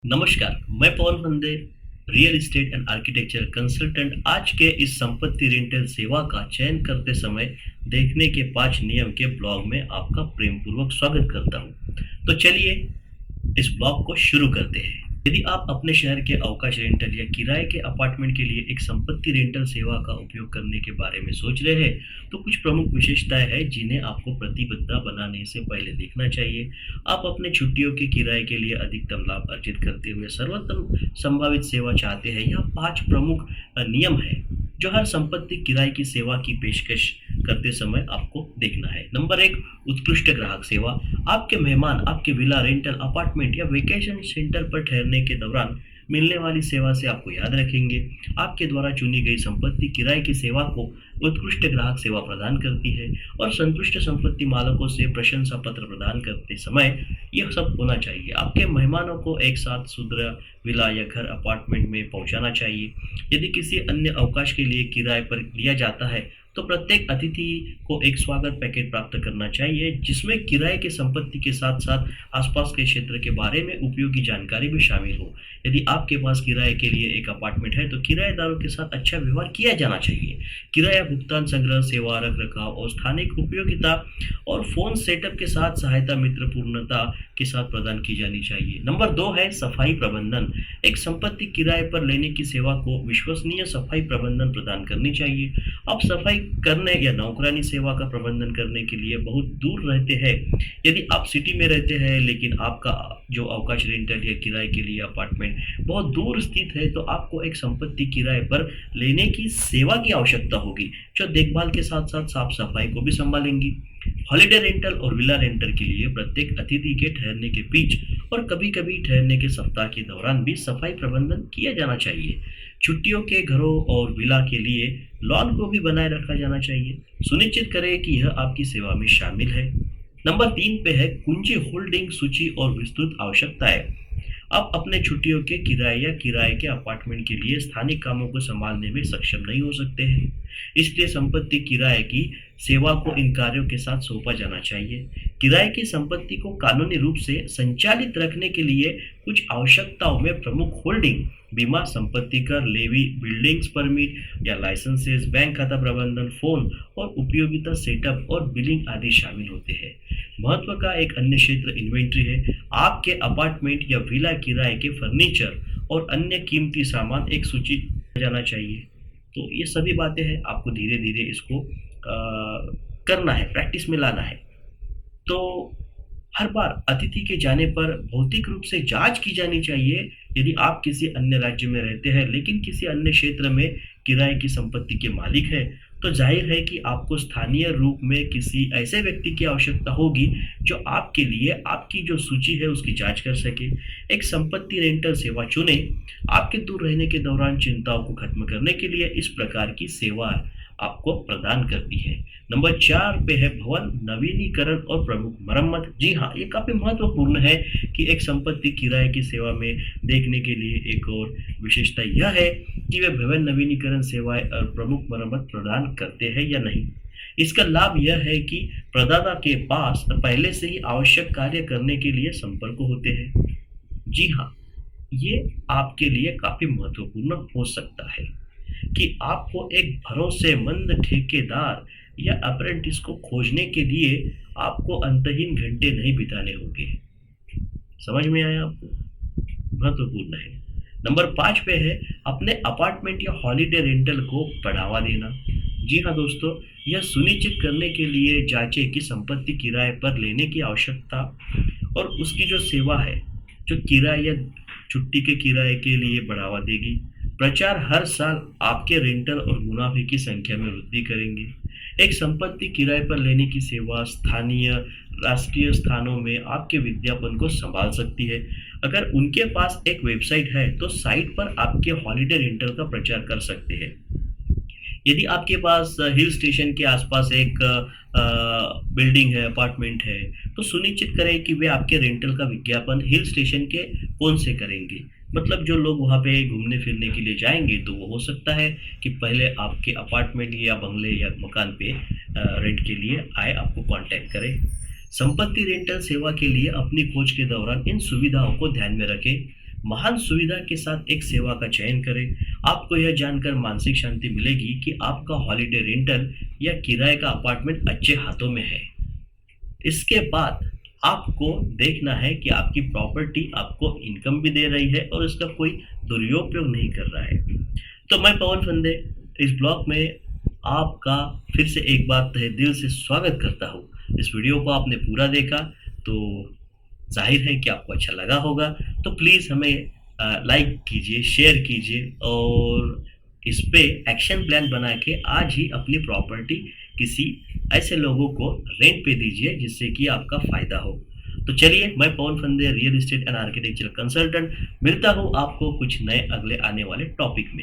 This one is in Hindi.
नमस्कार, मैं पवन फंदे, real estate and architecture consultant. आज के इस संपत्ति रेंटल सेवा का चयन करते समय देखने के 5 नियम के ब्लॉग में आपका प्रेम पूर्वक स्वागत करता हूं। तो चलिए इस ब्लॉग को शुरू करते हैं। यदि आप अपने शहर के अवकाश रेंटल या किराए के अपार्टमेंट के लिए एक संपत्ति रेंटल सेवा का उपयोग करने के बारे में सोच रहे हैं, तो कुछ प्रमुख विशेषताएं हैं जिन्हें आपको प्रतिबद्धता बनाने से पहले देखना चाहिए। आप अपने छुट्टियों के किराए के लिए अधिकतम लाभ अर्जित करते हुए सर्वोत्तम संभावित सेवा चाहते हैं। यह 5 प्रमुख नियम है जो हर संपत्ति किराए की सेवा की पेशकश करते समय आपको देखना है। नंबर 1, उत्कृष्ट ग्राहक सेवा। आपके मेहमान आपके विला, रेंटल अपार्टमेंट या वेकेशन सेंटर पर ठहरने के दौरान मिलने वाली सेवा से आपको याद रखेंगे। आपके द्वारा चुनी गई संपत्ति किराए की सेवा को उत्कृष्ट ग्राहक सेवा प्रदान करती है और संतुष्ट संपत्ति मालकों से प्रशंसा पत्र प्रदान करते समय यह सब होना चाहिए। आपके मेहमानों को एक साथ सुंदर विला या घर अपार्टमेंट में पहुंचाना चाहिए। यदि किसी अन्य अवकाश के लिए किराए पर लिया जाता है तो प्रत्येक अतिथि को एक स्वागत पैकेट प्राप्त करना चाहिए जिसमें किराए की संपत्ति के साथ साथ आसपास के क्षेत्र के बारे में उपयोगी जानकारी भी शामिल हो। यदि आपके पास किराए के लिए एक अपार्टमेंट है तो किराएदारों के साथ अच्छा व्यवहार किया जाना चाहिए। किराया भुगतान, संग्रह सेवा, रख रखाव और स्थानिक उपयोगिता और फोन सेटअप के साथ सहायता मित्रपूर्णता के साथ प्रदान की जानी चाहिए। नंबर 2 है सफाई प्रबंधन। एक संपत्ति किराए पर लेने की सेवा को विश्वसनीय सफाई प्रबंधन प्रदान करनी चाहिए। आप सफाई करने या नौकरानी सेवा का प्रबंधन करने के लिए बहुत दूर रहते हैं। यदि आप सिटी में रहते हैं लेकिन आपका जो अवकाश रेंटल या किराए के लिए अपार्टमेंट बहुत दूर स्थित है तो आपको एक संपत्ति किराए पर लेने की सेवा की आवश्यकता होगी जो देखभाल के साथ साथ साफ सफाई को भी संभालेंगी। हॉलिडे रेंटल और विला रेंटल के लिए प्रत्येक अतिथि के ठहरने के बीच और कभी कभी ठहरने के सप्ताह के दौरान भी सफाई प्रबंधन किया जाना चाहिए। छुट्टियों के घरों और विला के लिए लॉन को भी बनाए रखा जाना चाहिए। सुनिश्चित करें कि यह आपकी सेवा में शामिल है। नंबर 3 पे है कुंजी होल्डिंग सूची और विस्तृत आवश्यकताएं। आप अपने छुट्टियों के किराए या किराए के अपार्टमेंट के लिए स्थानिक कामों को संभालने में सक्षम नहीं हो सकते हैं, इसलिए संपत्ति किराए की सेवा को इन कार्यों के साथ सौंपा जाना चाहिए। किराए की संपत्ति को कानूनी रूप से संचालित रखने के लिए कुछ आवश्यकताओं में प्रमुख होल्डिंग, बीमा, संपत्ति कर, लेवी, बिल्डिंग्स परमिट या लाइसेंसेस, बैंक खाता प्रबंधन, फोन और उपयोगिता सेटअप और बिलिंग आदि शामिल होते हैं। महत्व का एक अन्य क्षेत्र इन्वेंट्री है। आपके अपार्टमेंट या विला किराए के फर्नीचर और अन्य कीमती सामान एक सूची जाना चाहिए। तो ये सभी बातें हैं, आपको धीरे धीरे इसको करना है, प्रैक्टिस में लाना है। तो हर बार अतिथि के जाने पर भौतिक रूप से जांच की जानी चाहिए। यदि आप किसी अन्य राज्य में रहते हैं लेकिन किसी अन्य क्षेत्र में किराए की संपत्ति के मालिक हैं, तो जाहिर है कि आपको स्थानीय रूप में किसी ऐसे व्यक्ति की आवश्यकता होगी जो आपके लिए आपकी जो सूची है उसकी जांच कर सके। एक संपत्ति रेंटल सेवा चुने। आपके दूर रहने के दौरान चिंताओं को खत्म करने के लिए इस प्रकार की सेवा आपको प्रदान करती है। नंबर 4 पे है भवन नवीनीकरण और प्रमुख मरम्मत। जी हाँ, ये काफी महत्वपूर्ण है कि एक संपत्ति किराए की सेवा में देखने के लिए एक और विशेषता यह है कि वे भवन नवीनीकरण सेवाएं और प्रमुख मरम्मत प्रदान करते हैं या नहीं। इसका लाभ यह है कि प्रदाता के पास पहले से ही आवश्यक कार्य करने के लिए संपर्क होते हैं। जी हाँ, ये आपके लिए काफी महत्वपूर्ण हो सकता है कि आपको एक भरोसेमंद ठेकेदार या अप्रेंटिस को खोजने के लिए आपको अंतहीन घंटे नहीं बिताने होंगे। समझ में आया आपको? महत्वपूर्ण है। नंबर 5 पे है अपने अपार्टमेंट या हॉलिडे रेंटल को बढ़ावा देना। जी हाँ दोस्तों, यह सुनिश्चित करने के लिए जांचें कि संपत्ति किराए पर लेने की आवश्यकता और उसकी जो सेवा है जो किराए या छुट्टी के किराए के लिए बढ़ावा देगी। प्रचार हर साल आपके रेंटल और मुनाफे की संख्या में वृद्धि करेंगे। एक संपत्ति किराए पर लेने की सेवा स्थानीय राष्ट्रीय स्थानों में आपके विज्ञापन को संभाल सकती है। अगर उनके पास एक वेबसाइट है तो साइट पर आपके हॉलिडे रेंटल का प्रचार कर सकते हैं। यदि आपके पास हिल स्टेशन के आसपास एक बिल्डिंग है, अपार्टमेंट है, तो सुनिश्चित करें कि वे आपके रेंटल का विज्ञापन हिल स्टेशन के कौन से करेंगे। मतलब जो लोग वहाँ पे घूमने फिरने के लिए जाएंगे तो वो हो सकता है कि पहले आपके अपार्टमेंट या बंगले या मकान पे रेंट के लिए आए, आपको कांटेक्ट करें। संपत्ति रेंटल सेवा के लिए अपनी खोज के दौरान इन सुविधाओं को ध्यान में रखें। महान सुविधा के साथ एक सेवा का चयन करें। आपको यह जानकर मानसिक शांति मिलेगी कि आपका हॉलिडे रेंटल या किराए का अपार्टमेंट अच्छे हाथों में है। इसके बाद आपको देखना है कि आपकी प्रॉपर्टी आपको इनकम भी दे रही है और इसका कोई दुरुपयोग नहीं कर रहा है। तो मैं पवन फंदे इस ब्लॉग में आपका फिर से एक बार तहे दिल से स्वागत करता हूँ। इस वीडियो को आपने पूरा देखा तो ज़ाहिर है कि आपको अच्छा लगा होगा। तो प्लीज़ हमें लाइक कीजिए, शेयर कीजिए और इस पे एक्शन प्लान बना के आज ही अपनी प्रॉपर्टी किसी ऐसे लोगों को रेंट पे दीजिए जिससे कि आपका फ़ायदा हो। तो चलिए, मैं पवन फंदे real estate and architecture consultant मिलता हूँ आपको कुछ नए अगले आने वाले टॉपिक में।